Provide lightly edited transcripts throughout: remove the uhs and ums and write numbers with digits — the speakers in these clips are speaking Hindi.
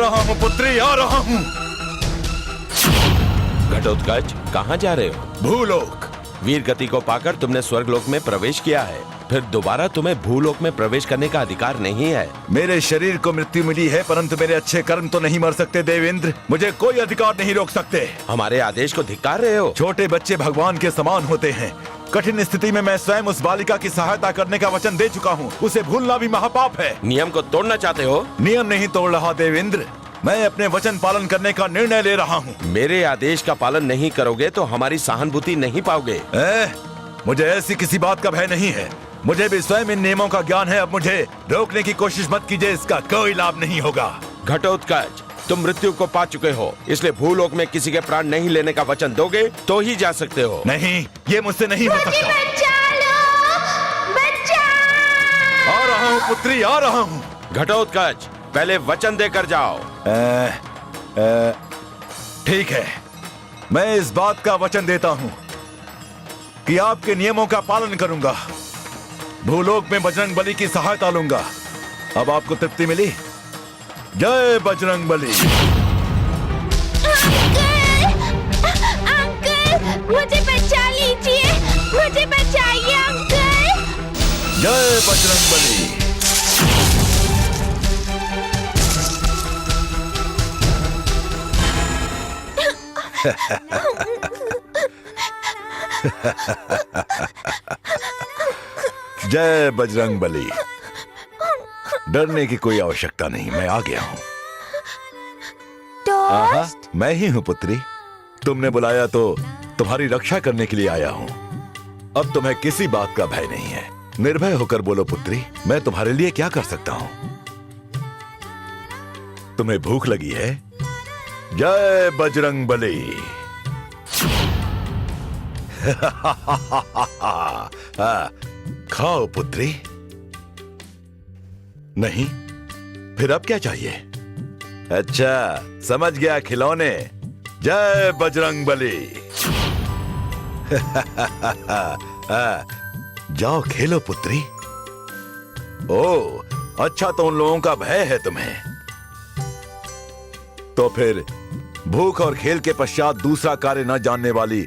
रहा हूँ पुत्री, आ रहा हूँ। घटोत्कच, कहाँ जा रहे हो? भूलोक। वीर गति को पाकर तुमने स्वर्गलोक में प्रवेश किया है, फिर दोबारा तुम्हें भूलोक में प्रवेश करने का अधिकार नहीं है। मेरे शरीर को मृत्यु मिली है, परंतु मेरे अच्छे कर्म तो नहीं मर सकते देवेंद्र। मुझे कोई अधिकार नहीं रोक सकते। हमारे आदेश को धिक्कार रहे हो? छोटे बच्चे भगवान के समान होते हैं। कठिन स्थिति में मैं स्वयं उस बालिका की सहायता करने का वचन दे चुका हूँ। उसे भूलना भी महापाप है। नियम को तोड़ना चाहते हो? नियम नहीं तोड़ रहा देवेंद्र, मैं अपने वचन पालन करने का निर्णय ले रहा हूँ। मेरे आदेश का पालन नहीं करोगे तो हमारी सहानुभूति नहीं पाओगे। मुझे ऐसी किसी बात का भय नहीं है। मुझे भी स्वयं इन नियमों का ज्ञान है। अब मुझे रोकने की कोशिश मत कीजिए, इसका कोई लाभ नहीं होगा। घटोत्कच, तुम मृत्यु को पा चुके हो, इसलिए भूलोक में किसी के प्राण नहीं लेने का वचन दोगे तो ही जा सकते हो। नहीं, ये मुझसे नहीं हो सकता। आ रहा हूँ पुत्री, आ रहा हूँ। घटोत्कच, पहले वचन देकर जाओ। ठीक है, मैं इस बात का वचन देता हूँ कि आपके नियमों का पालन करूंगा। भूलोक में बजरंग बली की सहायता लूंगा। अब आपको तृप्ति मिली? जय बजरंग बली। अंकल, मुझे बचा लीजिए, मुझे बचाइए अंकल। जय बजरंग बली। जय बजरंग बली। डरने की कोई आवश्यकता नहीं, मैं आ गया हूँ। दोस्त? मैं ही हूँ पुत्री। तुमने बुलाया तो तुम्हारी रक्षा करने के लिए आया हूँ। अब तुम्हें किसी बात का भय नहीं है। निर्भय होकर बोलो पुत्री, मैं तुम्हारे लिए क्या कर सकता हूँ? तुम्हें भूख लगी है? जय बजरंग बली। खाओ पुत्री। नहीं, फिर अब क्या चाहिए? अच्छा, समझ गया, खिलौने। जय बजरंग बली। जाओ खेलो पुत्री। ओह, अच्छा, तो उन लोगों का भय है तुम्हें। तो फिर भूख और खेल के पश्चात दूसरा कार्य न जानने वाली,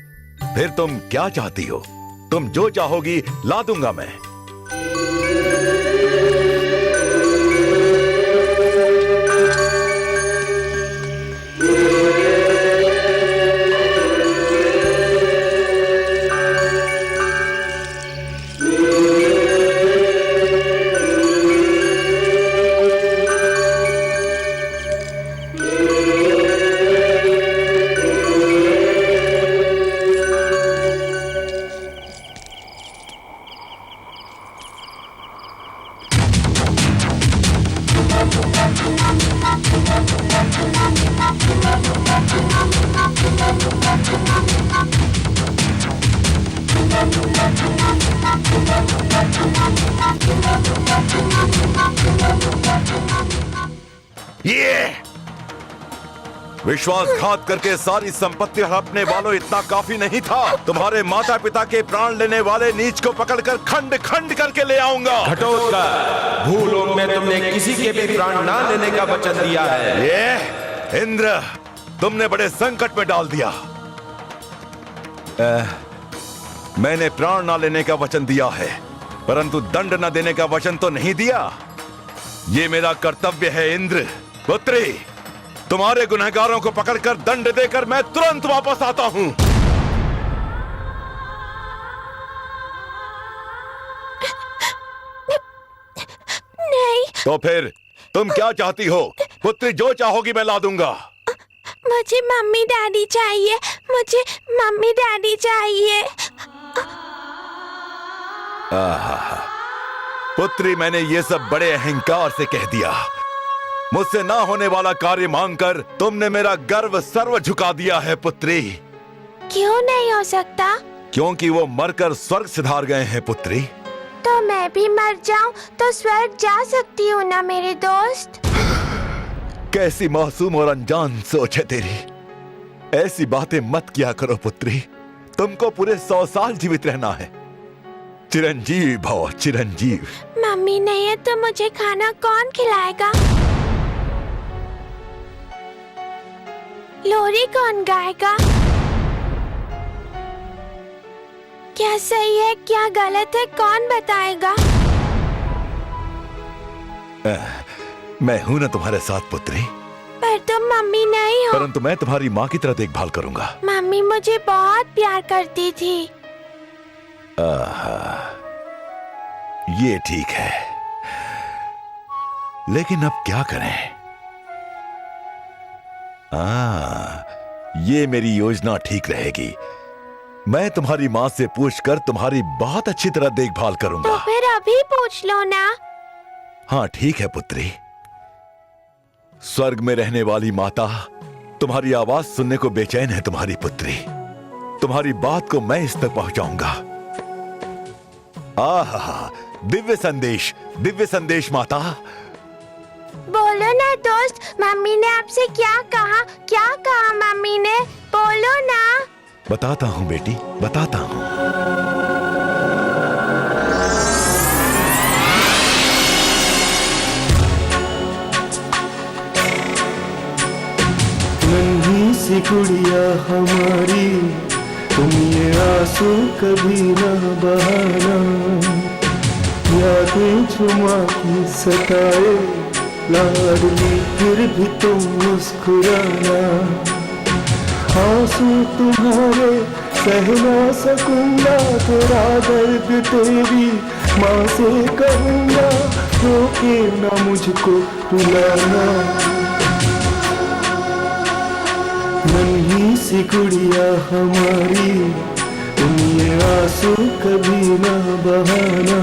फिर तुम क्या चाहती हो? तुम जो चाहोगी ला दूंगा मैं। विश्वासघात करके सारी संपत्ति हड़पने वालों, इतना काफी नहीं था। तुम्हारे माता पिता के प्राण लेने वाले नीच को पकड़कर खंड खंड करके ले आऊंगा। घटोत्कच, भूलोक में तुमने किसी के भी प्राण ना लेने का वचन दिया है। ये इंद्र, तुमने बड़े संकट में डाल दिया। मैंने प्राण ना लेने का वचन दिया है, परंतु दंड न देने का वचन तो नहीं दिया। ये मेरा कर्तव्य है इंद्र। पुत्री, तुम्हारे गुनहगारों को पकड़कर दंड देकर मैं तुरंत वापस आता हूं। नहीं। तो फिर तुम क्या चाहती हो? पुत्री, जो चाहोगी मैं ला दूंगा। मुझे मम्मी डैडी चाहिए, मुझे मम्मी डैडी चाहिए। पुत्री, मैंने ये सब बड़े अहंकार से कह दिया। मुझसे ना होने वाला कार्य मांगकर तुमने मेरा गर्व सर्व झुका दिया है पुत्री। क्यों नहीं हो सकता? क्योंकि वो मरकर स्वर्ग सिधार गए हैं पुत्री। तो मैं भी मर जाऊं तो स्वर्ग जा सकती हूँ ना मेरे दोस्त? कैसी मासूम और अनजान सोच है तेरी। ऐसी बातें मत किया करो पुत्री। तुमको पूरे 100 साल जीवित रहना है। चिरंजीव भव, चिरंजीव। मम्मी नहीं है तो मुझे खाना कौन खिलाएगा? लोरी कौन गाएगा? क्या सही है क्या गलत है कौन बताएगा? मैं हूं ना तुम्हारे साथ पुत्री। पर तुम मम्मी नहीं हो। परंतु मैं तुम्हारी माँ की तरह देखभाल करूंगा। मम्मी मुझे बहुत प्यार करती थी। ये ठीक है, लेकिन अब क्या करें? ये मेरी योजना ठीक रहेगी। मैं तुम्हारी माँ से पूछकर तुम्हारी बहुत अच्छी तरह देखभाल करूंगा। तो फिर अभी पूछ लो ना। हाँ ठीक है पुत्री। स्वर्ग में रहने वाली माता तुम्हारी आवाज सुनने को बेचैन है तुम्हारी पुत्री। तुम्हारी बात को मैं इस तक पहुंचाऊंगा। आहा, दिव्य संदेश माता। बोलो ना दोस्त, मम्मी ने आपसे क्या कहा? क्या कहा मम्मी ने? बोलो ना। बताता हूं बेटी, बताता हूं। नन्ही सी गुड़िया हमारी, तुम ये आंसू कभी ना बहाना। यादें जुमा की सताए लाडली, फिर भी तुम मुस्कुराना। आंसू तुम्हारे सह ना सकूंगा, तेरा दर्द तेरी माँ से कहूंगा। रोके ना मुझको रुलाना। नन्ही सी गुड़िया हमारी, तुम ये आंसू कभी ना बहाना।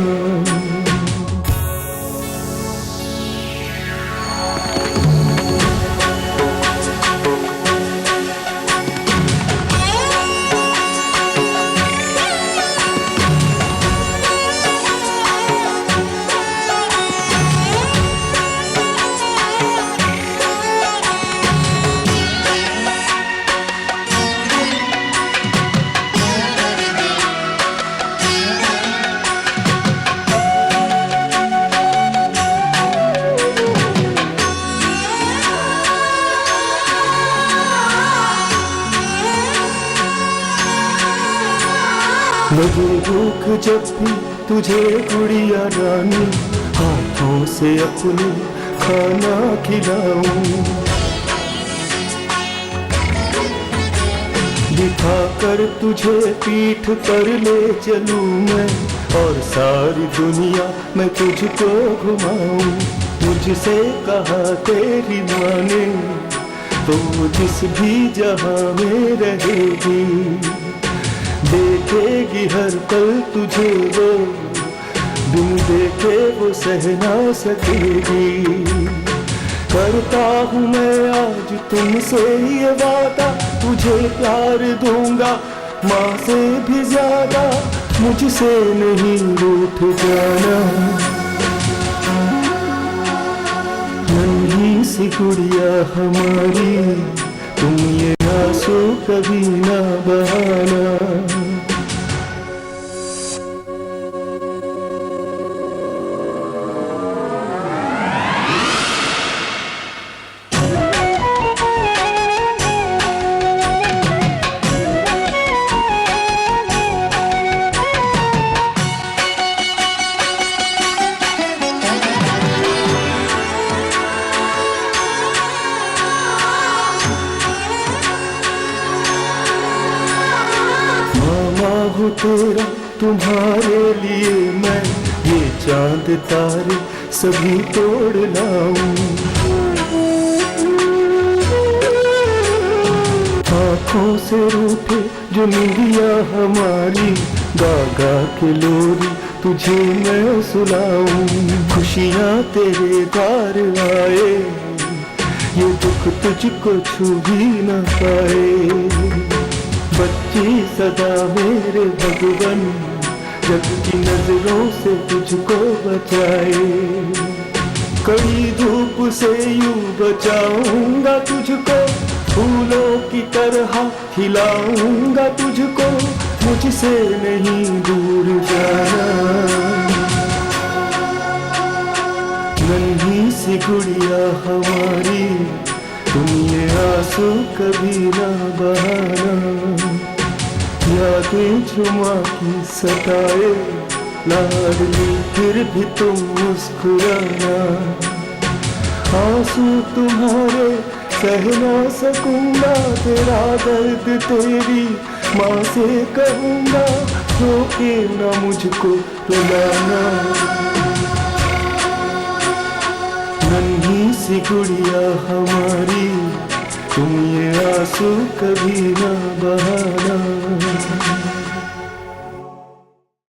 लगे भूख जब भी तुझे गुड़िया रानी, हाथों से अपने खाना खिलाऊं। बिठा कर तुझे पीठ पर ले चलूं मैं, और सारी दुनिया मैं तुझको घुमाऊं। मुझसे कहा तेरी माँ ने, तो जिस भी जहां में रहेगी, देखेगी हर पल तुझे वो, बिन देखे वो सह ना सकेगी। करता हूँ मैं आज तुमसे ये वादा, तुझे प्यार दूंगा माँ से भी ज्यादा। मुझसे नहीं रूठ जाना। नन्ही सी गुड़िया हमारी, तुम ये आंसू कभी ना बहाना। तेरा तुम्हारे लिए मैं ये चांद तारे सभी तोड़ लाऊं। आँखों से रूठे जो निंदिया हमारी, गा गा के लोरी तुझे मैं सुनाऊं। खुशियाँ तेरे द्वार आए, ये दुख तुझको छू भी न पाए। बच्ची सदा मेरे भगवन, जग की नजरों से तुझको बचाए। कड़ी धूप से यूं बचाऊंगा तुझको, फूलों की तरह खिलाऊंगा तुझको। मुझसे नहीं दूर जाना। नन्ही सी गुड़िया हमारी, तुम ये आस आंसू कभी ना बहाना, यादें जुमा की सताए लाडली फिर भी तुम मुस्कुराना, आंसू तुम्हारे सह ना सकूंगा, तेरा दर्द तेरी माँ से कहूंगा, रोके ना मुझको रुलाना। नन्ही सी गुड़िया हमारी, तुम ये आंसू कभी ना बहाना।